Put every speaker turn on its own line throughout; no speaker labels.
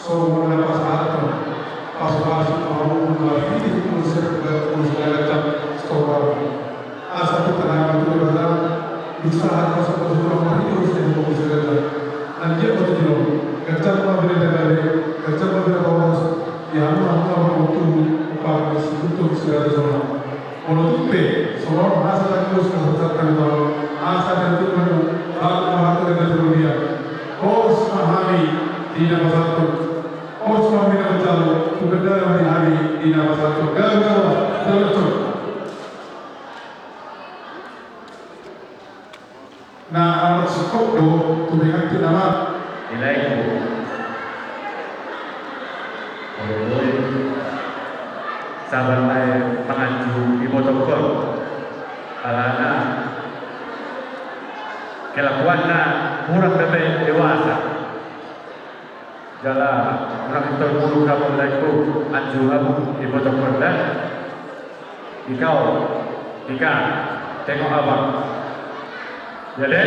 So una passato passo una vita di considerazione storica. Asa kita nama itu adalah usaha pasal orang itu harus dikonsiderkan. Dan dia betul kerja pemerintah dari kerja pemerintah bawah yang orang untuk upah untuk segala zona. Untuk semua asa dan terus kesehatan itu asa dan tujuan hal dari dunia. Kos mahami di nama satu. Kos mahami nama satu. Tugas hari di nama satu. Gagal betul. Nah, anak sekolah do, tulisan itu nama
nilai itu. Sahabat pengacu di protokol, alana kelakuannya kurang lebih dewasa. Jalan orang terburuk kamu lagi anju kamu di protokol dan jika tengok abang. Jadi,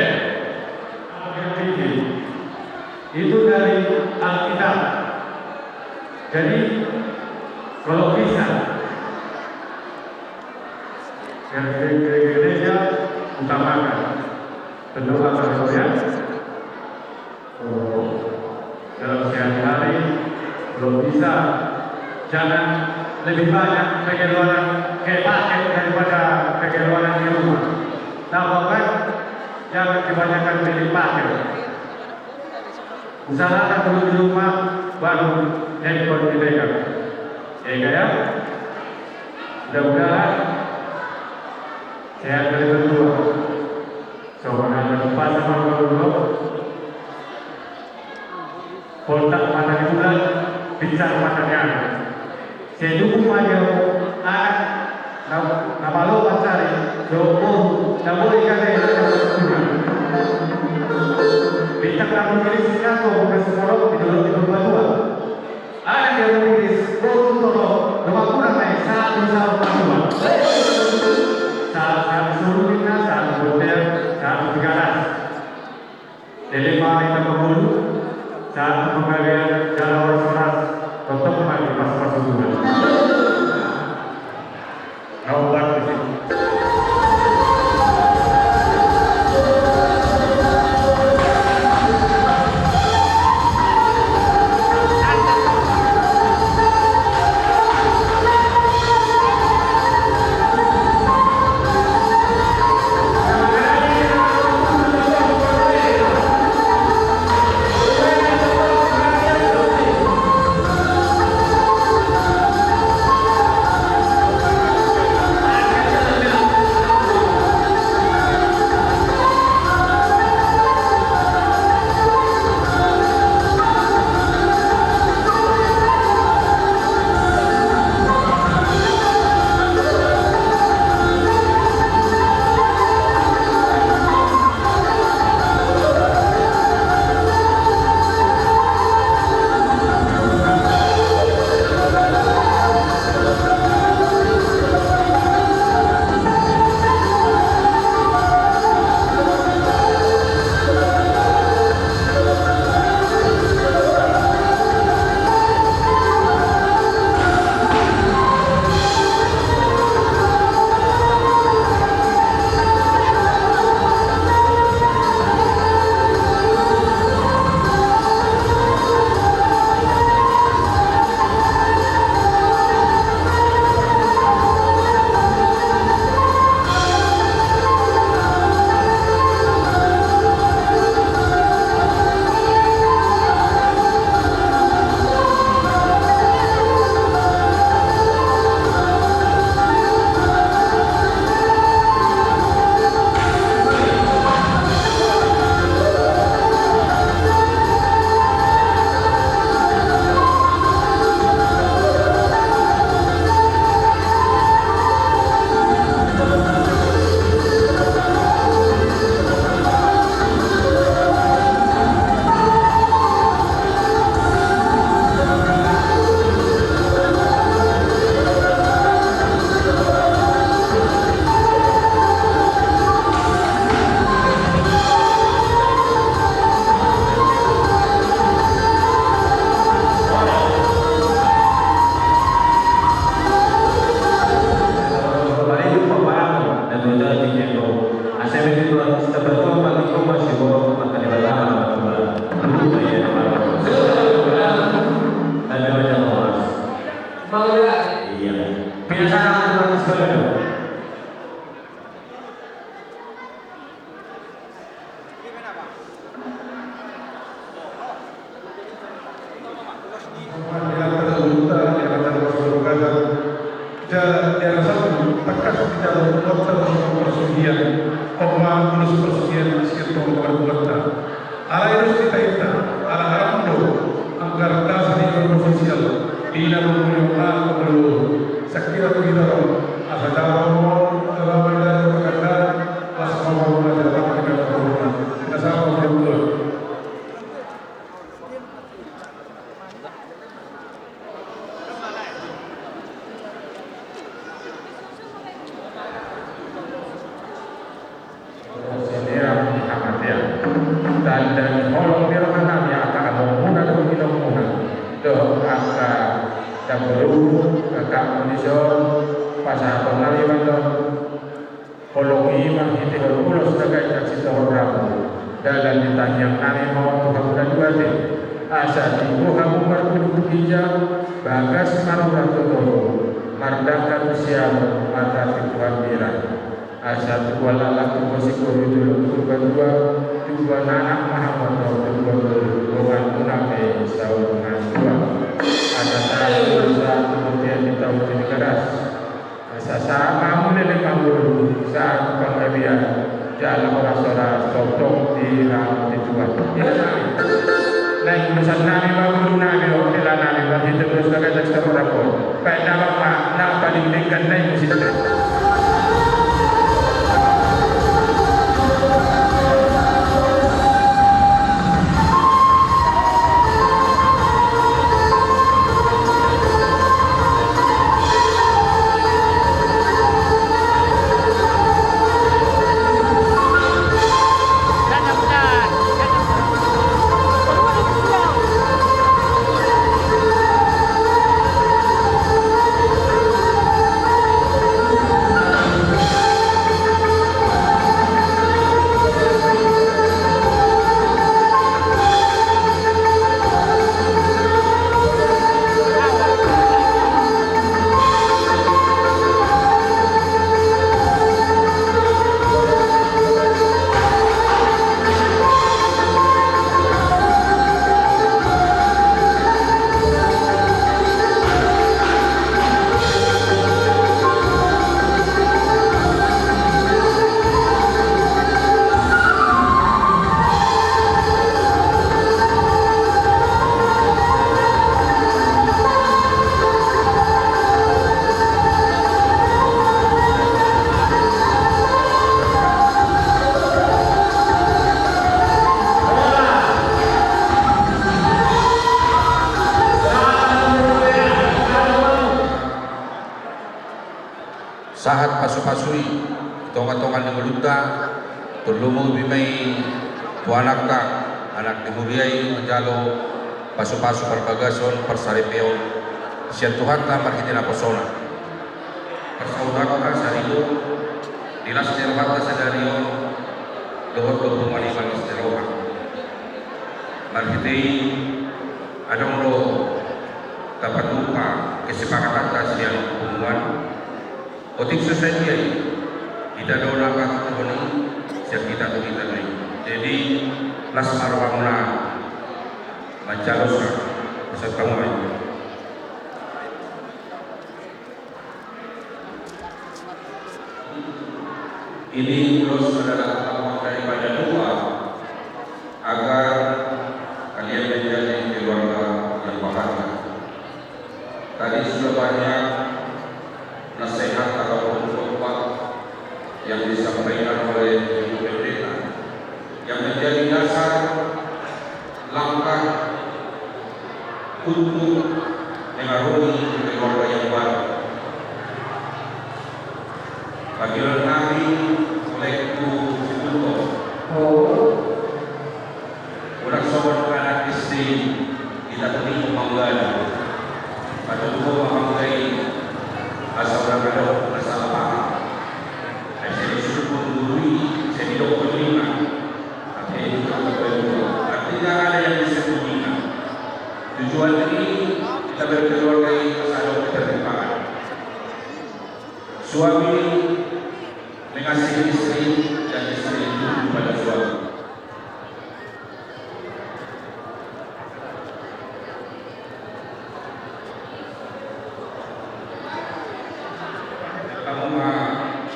itu dari Alkitab. Jadi, kalau bisa, gereja utamakan berdoa saya. Dalam sehari-hari, kalau bisa, jangan lebih banyak pengeluaran paket daripada pengeluaran di rumah. Tambahkan jangan kebanyakan beli paket. Usahakan dulu di rumah, baru handphone dipegang. Ya, mudah-mudahan sehat dari berdua. Coba jangan lupa sama dulu. Kontak mata bulan, bicara matanya. Saya dukung aja anak. Nama lo pancari, nggak boleh ikan bintang kamu tulis singkat kok bukan sekolah di dalam itu dua. Ada yang tulis tolong rumah kurang naik satu dua. Satu suruh kita, satu hotel, satu tigaran. Delima itu pembulu, satu pengalian jalan restoran, tetap lagi pas bulan. Kau buat di sini. dan holong birmanan yang akan menguna dan menguna doh angka dan beru kakak kondisyon pasal pengali bandon holongi menghiti holong sebagai saksi terhormat dalam ditanya nami mau Tuhan dan dua deh asa ibu kamu berkudu hijau bagas manurat totoro mardaka usia mata Tuhan birah asa dua lalaki musikul itu berdua dua anak Muhammad dua rohan munafik sahur dua ada satu kemudian di tahun ini keras asa sama mulai kamu saat pengabian jalan orang sokong di ram di dua naik pesan nami baru nami okelah nami bagi terus sebagai tekster rapor baik nama paling dekat naik musik
sahat pasu-pasui tongan-tongan yang meluta terlumu bimai tuanakka anak dimuriai menjalo pasu-pasu perbagason persaripeo sian Tuhan tamar hitina persona persaudara sarido dilas derwata sadario dohor maniman istiroha marhitei adong lo dapat lupa kesepakatan kasihan hubungan otik society ay kita daw nakakatuni siya kita to kita na jadi las marwang na manchalos ka sa kamay ini terus adalah awal daripada doa agar kalian menjadi keluarga yang bahagia. Tadi sudah banyak nasihat ataupun khotbah yang disampaikan oleh Ibu Pendeta yang menjadi dasar langkah untuk mengarungi keluarga yang baru. Panggilan kami oleh Ibu Sibuto ulang sobat anak istri kita tadi memanggil pada tubuh menghargai asal berada masalah paham. Saya disuruh menggurui, saya tidak menerima. Artinya itu kata kedua. Artinya ada yang disembunyikan. Tujuan ini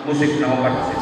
musik nomor persib.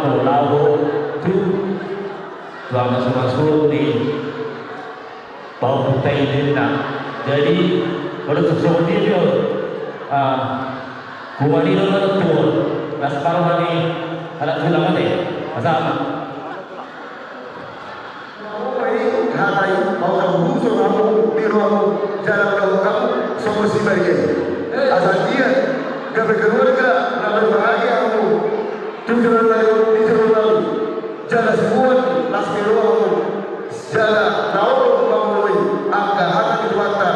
Mano Lago tu dua masuk di bawah putih ini nak. Jadi kalau sesuatu dia kuali dulu tu las paruh hari alat tulang ada asal
hatai mau kamu so kamu biru kamu jalan kamu semua si bagi asal dia keluarga nama bahagia kamu tujuan lalu di jalan semua las biru kamu jalan tahu kamu angka hati itu mata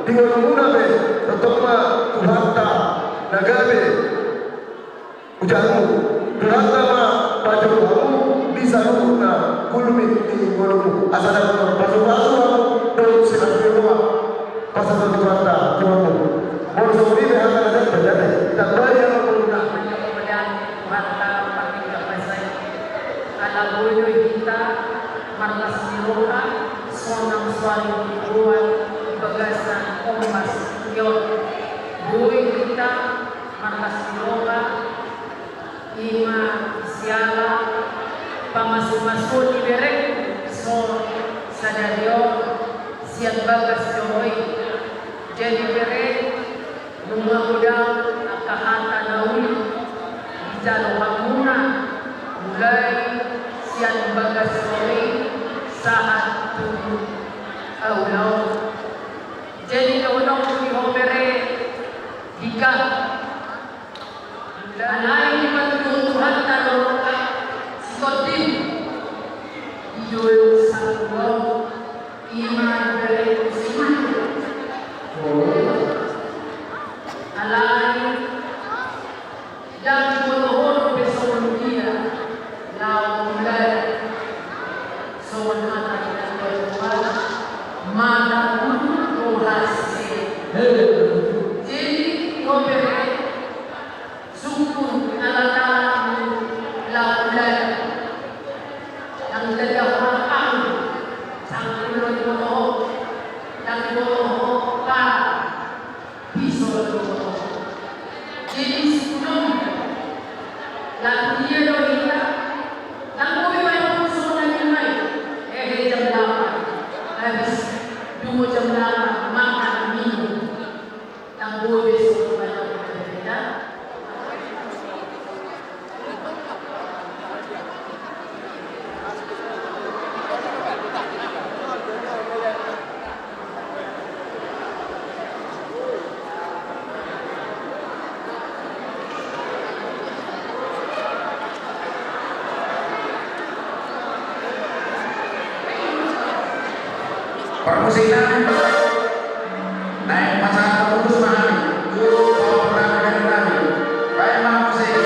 di mana be tetap mata nagabe ujarmu berata baju kamu bisa luna kulmi di golongan asal ada baju-baju kamu dalam silat dewa pasal itu berata kamu mau seperti ini akan ada terjadi tak bayar menggunakan
kemudian harta pakai kapasai ala boyo kita marlas miroha sonam suari dibuat bagasan omas yot boyo kita marlas miroha ima siala pamasuk-masuk di berek so sadario siat bagas joy jadi berek mudah-mudahan kahata nauli jalo hakuna mulai siat bagas joy saat tubuh aulau jadi daunong di hobere jika Alai dibantu hatta loroka sikotim idoyo salwa iman dari usiman alai dan bolohon besok dia lau mulai soal mata dan berjual mana pun rohasi jadi ngobere sungguh alat-alat laulan yang terdapat aku sang ulun bohong dan bohong para pisau bohong jadi sebelum lalu dia doa dan kami main musuh lagi main jam 8 habis 2 jam 8 makan minum dan boleh besok banyak berbeda.
Permusikan naik pasangan putus mahal yuk kalau pernah dengan baik musik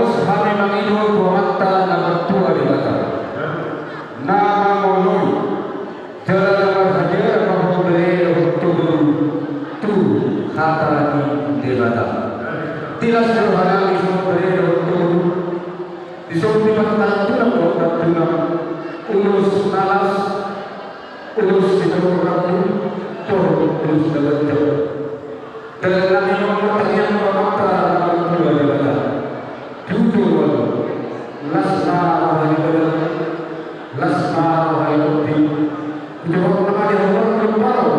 Terus kami mengidur Purwanta nomor 2 di Batam. Nama Moloi jalan nomor hajar Mahmudre untuk tu kata di Batam. Tidak sederhana di Mahmudre untuk di Sumbi Batam tunang ulus nalas ulus diturunkan ulus dalam dan kami mempertanyakan Purwanta nomor 2 di Batam. Jujur Lasma Rohayoti Jawab nama dia orang berparu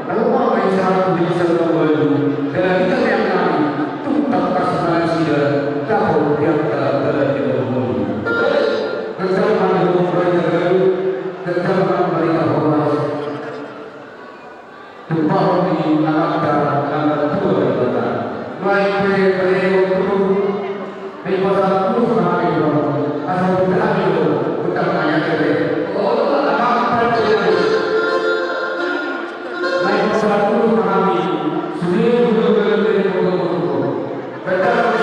lalu apa yang salah bisa berlalu dan kita yang kami tuntak kasih dan tahu yang telah dilakukan bersama dengan berjalan bersama mereka hormat tumpah di Ananda nomor 2 di Batam baik beri untuk pasal terus kami asal kita itu bukan hanya dari apa saja naik pasal terus kami sudah betul dari pokok-pokok betul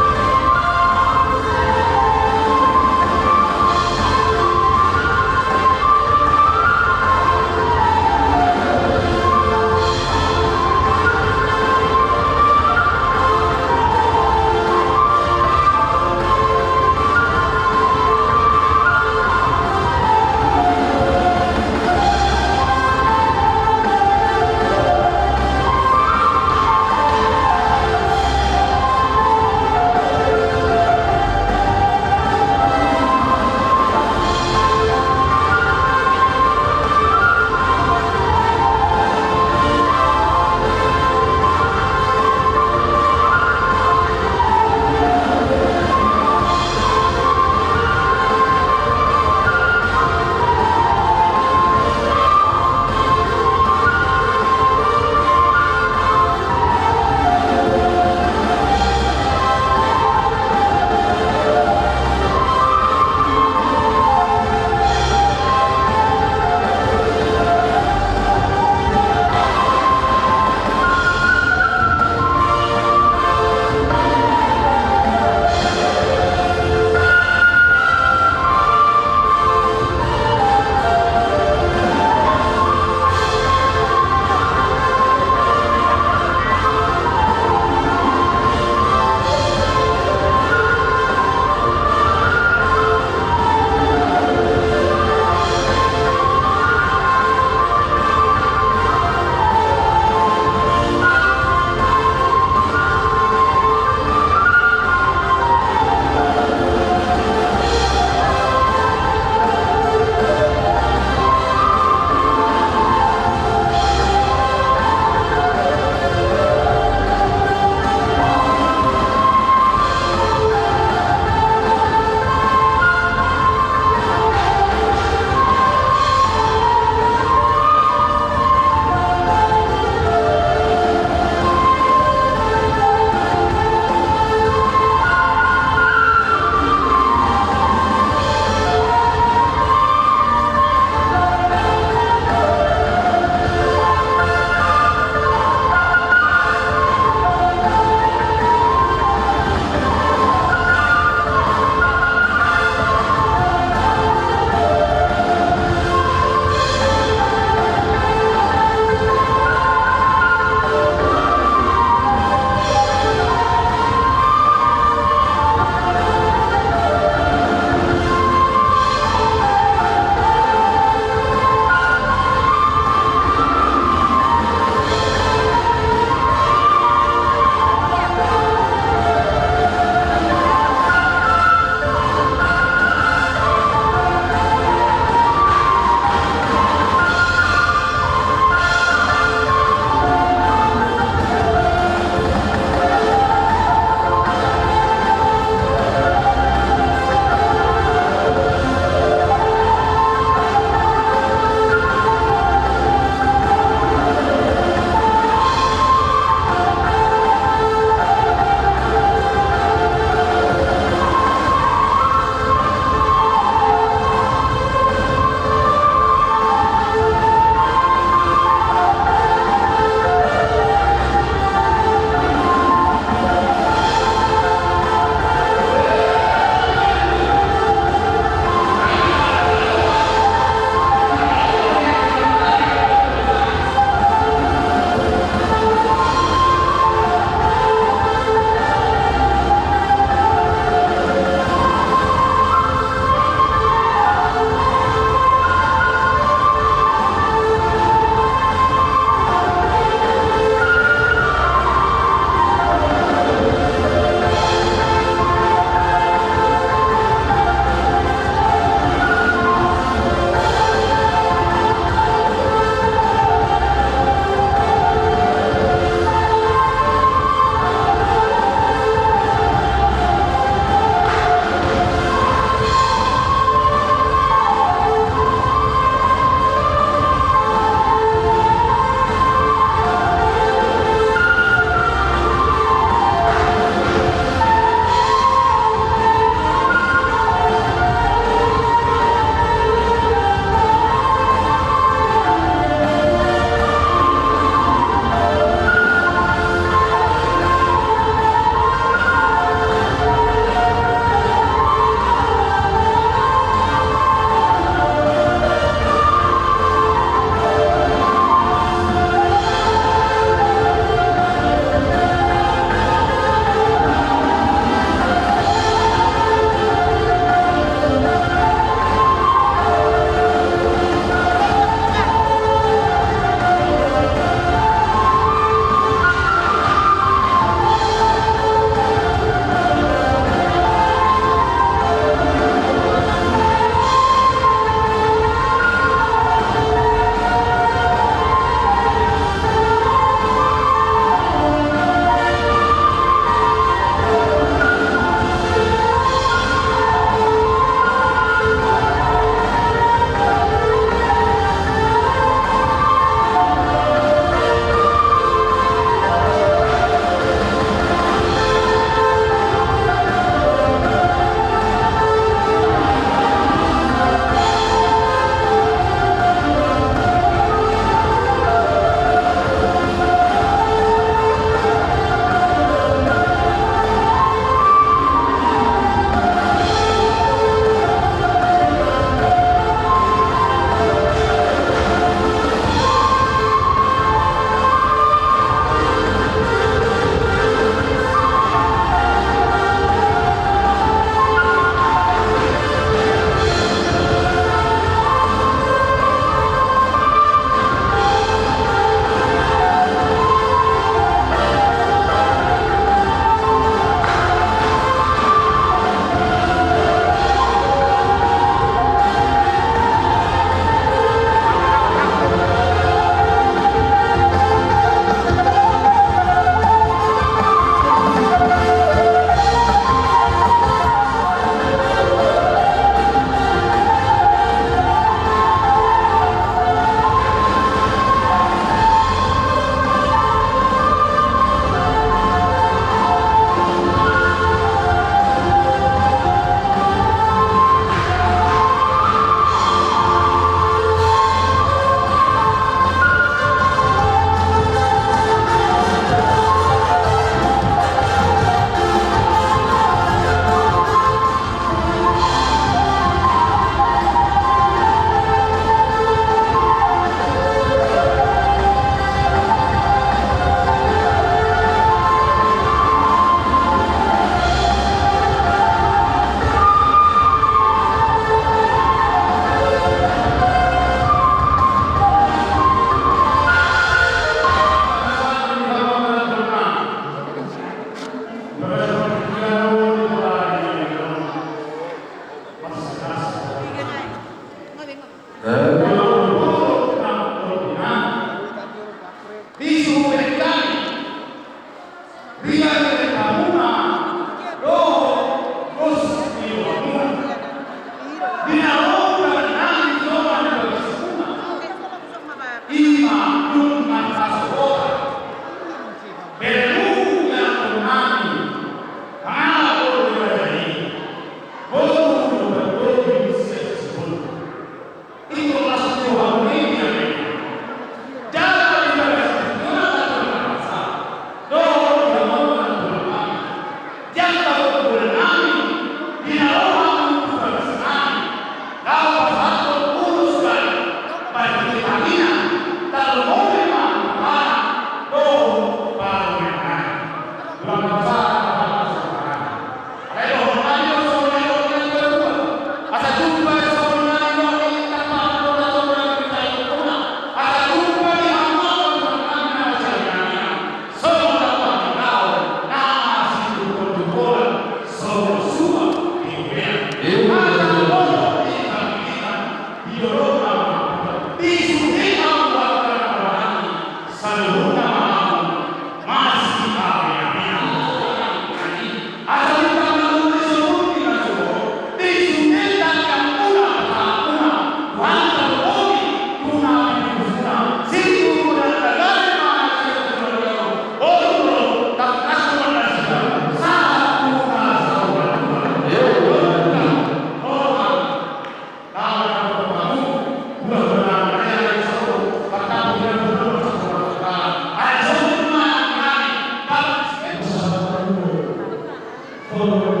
Thank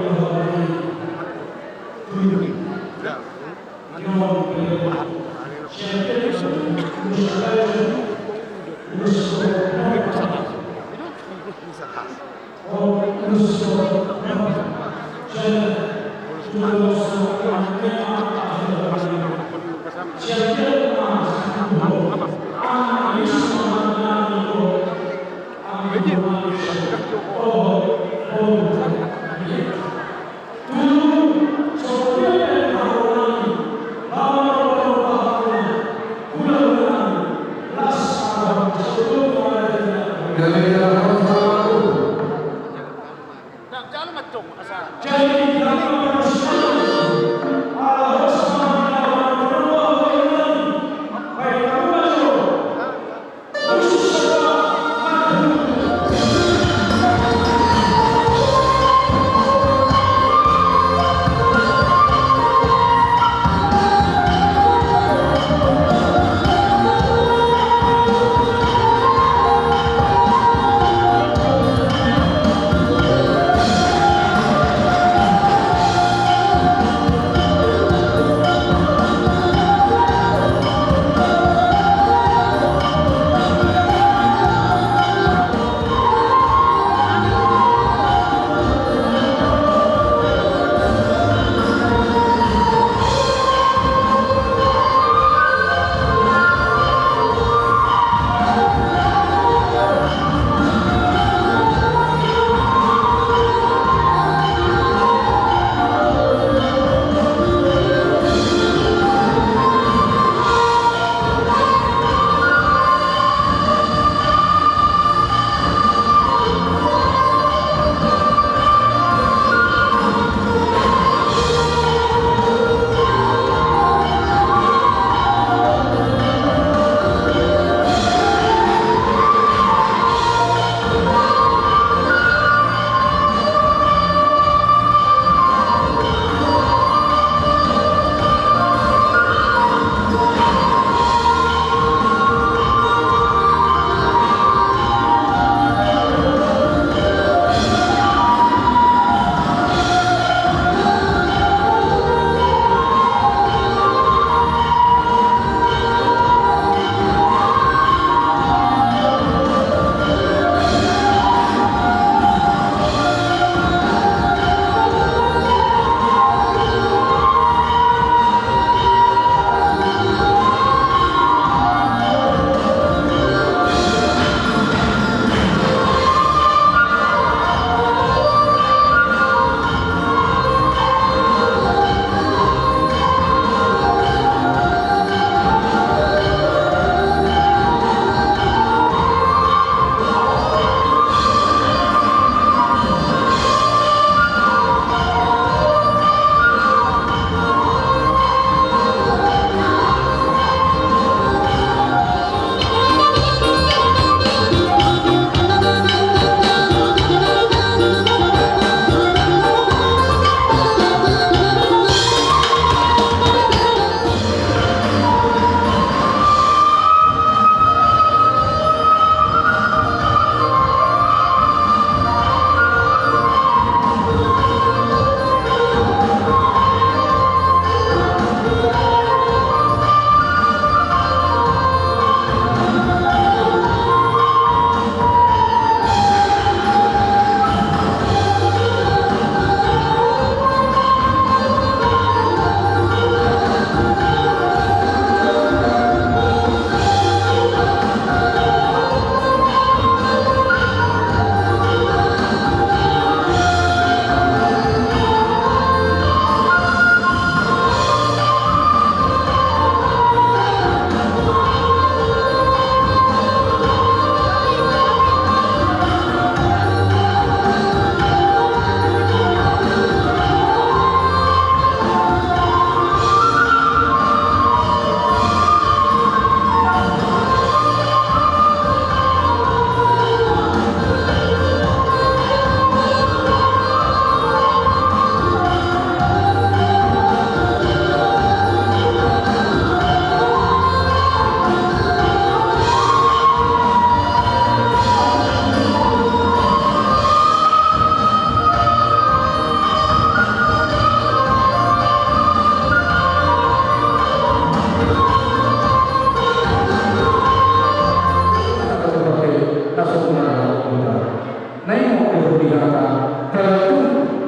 berbicara kalau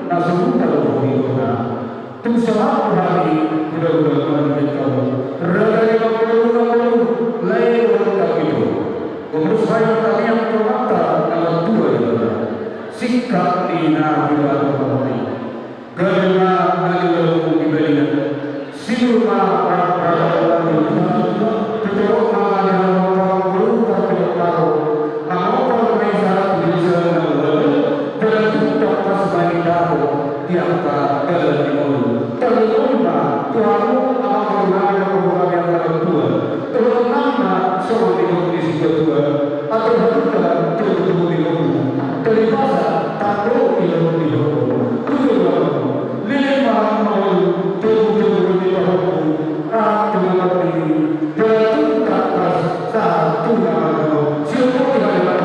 langsung kalau berbicara tu selalu hari budak-budak kamu rakyat kamu lain orang itu menurut saya kami yang termata dalam dua adalah sikap di nabilah kami kerana adalah diberikan silma pada betul namanya orang berubah tahu apa mereka bisa dan kita pas bagi tahu tiada dalam terlumba kamu akan mengalami yang kedua terutama soal kondisi kedua atau bukan terutama di rumah terlibat tahu ilmu di rumah kedua lima mau terutama di rumah atau lagi terutama satu nama siapa yang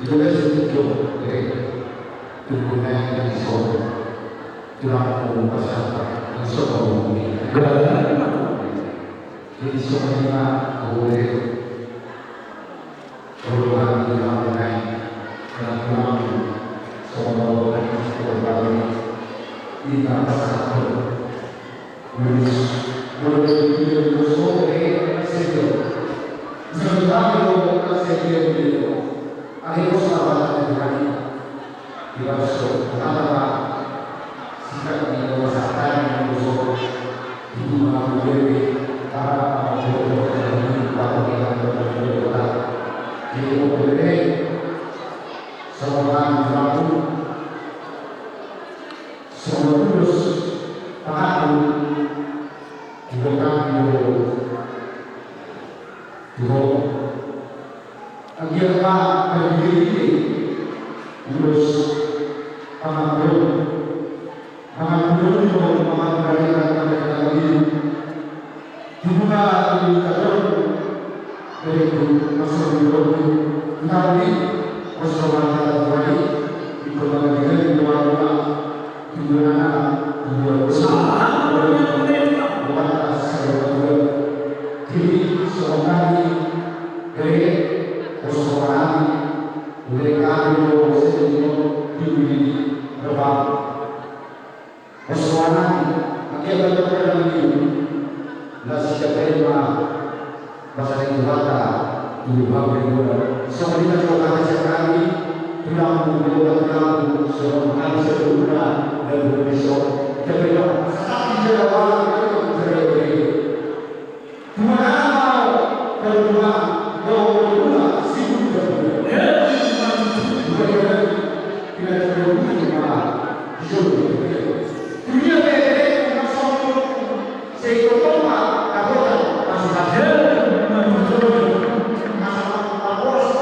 juga sedikit tujuannya yang disebut tulang masyarakat yang semua jadi semuanya boleh perubahan dalam mengenai dalam semua orang berbagi di masyarakat boleh sore sejauh sementara sejauh itu ada persoalan dengan dilakukan antara sikap di masyarakat yang bersama di mana lebih para orang pada kita di OPD seorang pelaku semua terus tahu bukan akhirnya berdiri terus pengatur juga mengaturkan mereka lagi juga di kantor dari masuk di waktu nanti persoalan lagi di kota di luar di mana jadi seorang dari persoalan mereka dulu sedikit di berbang persoalan akibat terkadang ini nasi terima bahasa Indonesia di bawah itu semuanya juga sekali tulang tulang seorang sebelumnya dan besok terima tapi jawaban itu terjadi mana kedua dua sibuk tidak dunia beda masuk sekolah apa masih ada masalah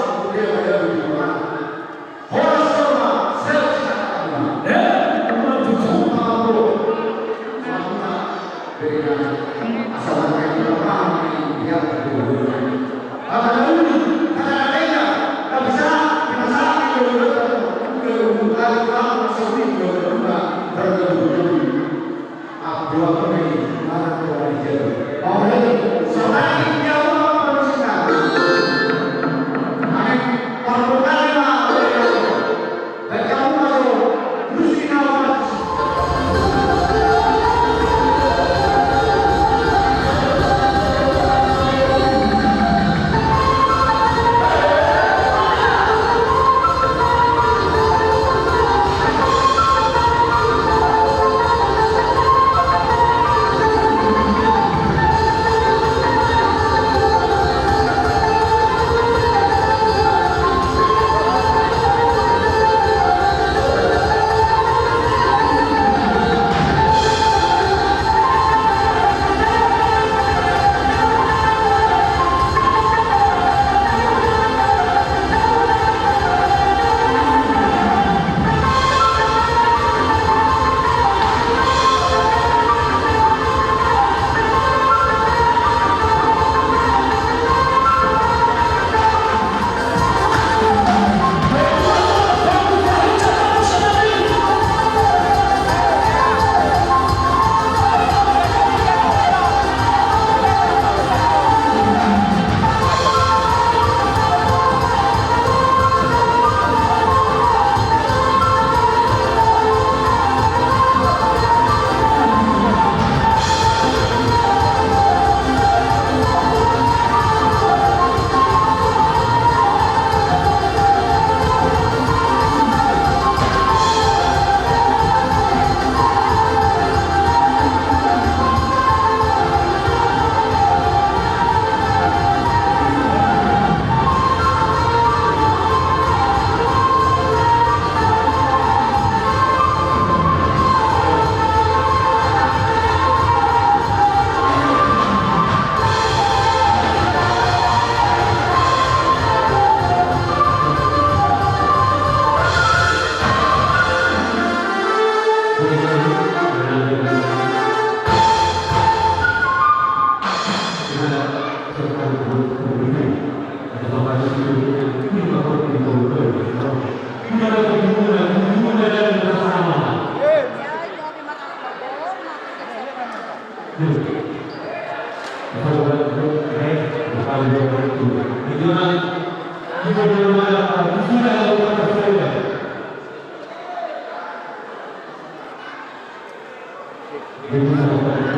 Ibu